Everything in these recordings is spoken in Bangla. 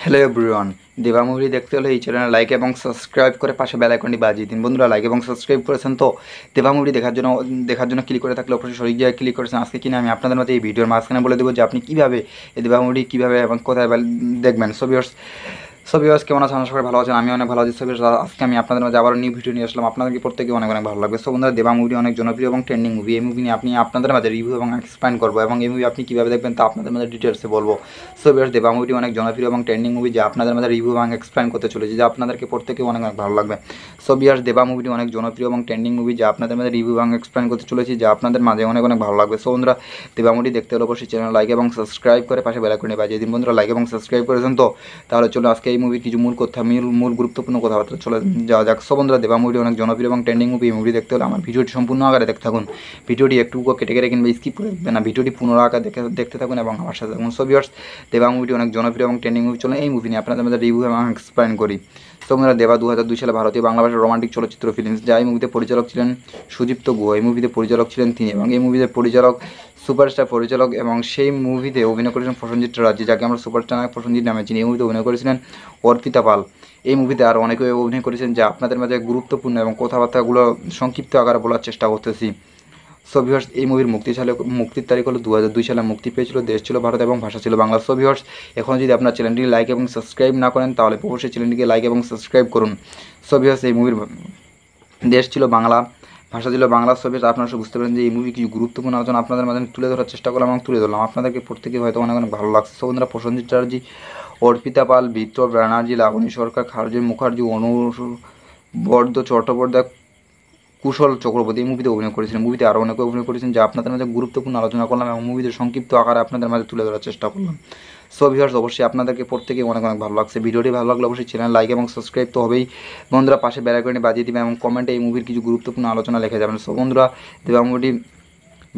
হ্যালো এভরিওয়ান, দেবা মুভি দেখতে হলে এই চ্যানেলে লাইক এবং সাবস্ক্রাইব করে পাশে বেল আইকনটি বাজিয়ে দিন। বন্ধুরা, লাইক এবং সাবস্ক্রাইব করেছেন তো? দেবা মুভি দেখার জন্য ক্লিক করে থাকলে অবশ্যই সঠিক জায়গায় ক্লিক করেছেন। আজকে কিনা আমি আপনাদের মধ্যে এই ভিডিওর মাঝখানে বলে দেবো যে আপনি কীভাবে এই দেবা মুভি কীভাবে এবং কোথায় দেখবেন। সো ভিউয়ার্স, কেমন আছেন? আশা করি ভালো আছেন। আমি অনেক ভালো আছি। সো ভিউয়ার্স, আজকে আমি আপনাদের মাঝে আবার নিউ ভিডিও নিয়ে আসলাম। আপনাদেরকে প্রত্যেকে অনেক অনেক ভালো লাগবে। সো বন্ধুরা, দেবা মুভি অনেক জনপ্রিয় এবং ট্রেন্ডিং মুভি। এই মুভি নিয়ে আপনাদের মাঝে রিভিউ এবং এক্সপ্লেন করবো এবং এই মুভি আপনি কীভাবে দেখবেন তা আপনাদের মাঝে ডিটেলসে বলবো। সো ভিউয়ার্স, দেবা মুভিটি অনেক জনপ্রিয় এবং ট্রেন্ডিং মুভি যা আপনাদের মাঝে রিভিউ এবং এক্সপ্লেন করতে চলেছে, যা আপনাদেরকে প্রত্যেকে অনেক অনেক ভালো লাগবে। সো ভিউয়ার্স, দেবা মুভিটি অনেক জনপ্রিয় এবং ট্রেন্ডিং মুভি যা আপনাদের মাঝে রিভিউ এবং এক্সপ্লেন করতে চলেছি, যা আপনাদের মাঝে অনেক অনেক ভালো লাগবে। সো বন্ধুরা, দেবা মুভিটি দেখতে হলে অবশ্যই চ্যানেল লাইক এবং সাবস্ক্রাইব করে পাশে বেল আইকনটি বাজিয়ে দিন। বন্ধুরা, লাইক এবং সাবস্ক্রাইব করেছেন তো? তাহলে চলো আজকে এই মুভির কিছু মূল গুরুত্বপূর্ণ কথাবার্তা চলে যাওয়া যাক। সো বন্ধুরা, দেবা মুভিটি অনেক জনপ্রিয় এবং ট্রেন্ডিং মুভি। এই মুভি দেখতে হলে আমার ভিডিওটি সম্পূর্ণ আকারে দেখতে থাকুন। ভিডিওটি একটুকু কেটে কেটে কিংবা স্কিপ করে দেখবেন না, ভিডিওটি পুনর আকারে দেখতে থাকুন এবং আমার সাথে থাকুন। সো ভিউয়ার্স, দেবা মুভিটি অনেক জনপ্রিয় এবং ট্রেন্ডিং মুভি। চলে এই মুভি নিয়ে আপনাদের মধ্যে রিভিউ এবং এক্সপ্লেন করি। সো বন্ধুরা, দেবা 2002 সালে ভারতীয় বাংলা ভাষার রোমান্টিক চলচ্চিত্র ফিল্ম, যা এই মুভিতে পরিচালক ছিলেন সুদীপ্ত গুহ। এই মুভিতে পরিচালক ছিলেন তিনি এবং এই মুভিতে পরিচালক সুপারস্টার পরিচালক এবং সেই মুভিতে অভিনয় করেছিলেন প্রসেনজিৎ চ্যাটার্জি, যাকে আমরা সুপারস্টার নায়ক প্রসেনজিৎ নামে চিনি। এই মুভিতে অভিনয় করেছিলেন অর্পিতা পাল। এই মুভিতে আরও অনেকে অভিনয় করেছেন, যা আপনাদের মাঝে গুরুত্বপূর্ণ এবং কথাবার্তাগুলো সংক্ষিপ্ত আকারে বলার চেষ্টা করতেছি। সো ভিউয়ার্স, এই মুভির মুক্তির তারিখ হলো 2002 সালে মুক্তি পেয়েছিল। দেশ ছিল ভারত এবং ভাষা ছিল বাংলা। সো ভিউয়ার্স, এখন যদি আপনার চ্যানেলটি লাইক এবং সাবস্ক্রাইব না করেন তাহলে অবশ্যই চ্যানেলটিকে লাইক এবং সাবস্ক্রাইব করুন। সো ভিউয়ার্স, এই মুভির দেশ ছিল বাংলা, ভাষা ছিল বাংলা। সো ভিউয়ার্স, আপনারা বুঝতে পারেন যে এই মুভি কিছু গুরুত্বপূর্ণ আলোচনা আপনাদের মাঝে তুলে ধরার চেষ্টা করলাম এবং তুলে ধরলাম। আপনাদেরকে প্রত্যেকে হয়তো অনেক অনেক ভালো লাগছে। সো বন্ধুরা, প্রসেনজিৎ চ্যাটার্জি, অর্পিতা পাল, বিপ্লব ব্যানার্জি, লাবণী সরকার, খারজুই মুখার্জি, অনুবর্ধ চট্টোপাধ্যায়, কুশল চক্রবর্তী এই মুভিতে অভিনয় করেছিলেন। মুভিতে আরও অনেকে অভিনয় করেছেন, যা আপনাদের মাঝে গুরুত্বপূর্ণ আলোচনা করলাম এবং মুভিতে সংক্ষিপ্ত আকারে আপনাদের মাঝে তুলে ধরার চেষ্টা করলাম। সো ভিউয়ার্স, অবশ্যই আপনাদেরকে প্রত্যেকে অনেক অনেক ভালো লাগছে। ভিডিওটি ভালো লাগলে অবশ্যই চ্যানেল লাইক এবং সাবস্ক্রাইব তো হবেই। বন্ধুরা, পাশে বেল আইকনটি বাজিয়ে দিবেন এবং কমেন্টে এই মুভির কিছু গুরুত্বপূর্ণ আলোচনা লিখে যাবেন। সো বন্ধুরা, দেবা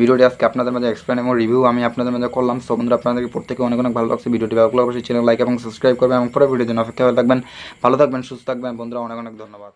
ভিডিওটি আজকে আপনাদের মাঝে এক্সপ্লেন এবং রিভিউ আমি আপনাদের মাঝে করলাম। সো বন্ধুরা, আপনাদেরকে প্রত্যেকে অনেক অনেক ভালো লাগছে। ভিডিওটি ভালো লাগলে অবশ্যই চ্যানেল লাইক এবং সাবস্ক্রাইব করবেন এবং পরে ভিডিওর জন্য অপেক্ষা থাকবেন। ভালো থাকবেন, সুস্থ থাকবেন। বন্ধুরা, অনেক অনেক ধন্যবাদ।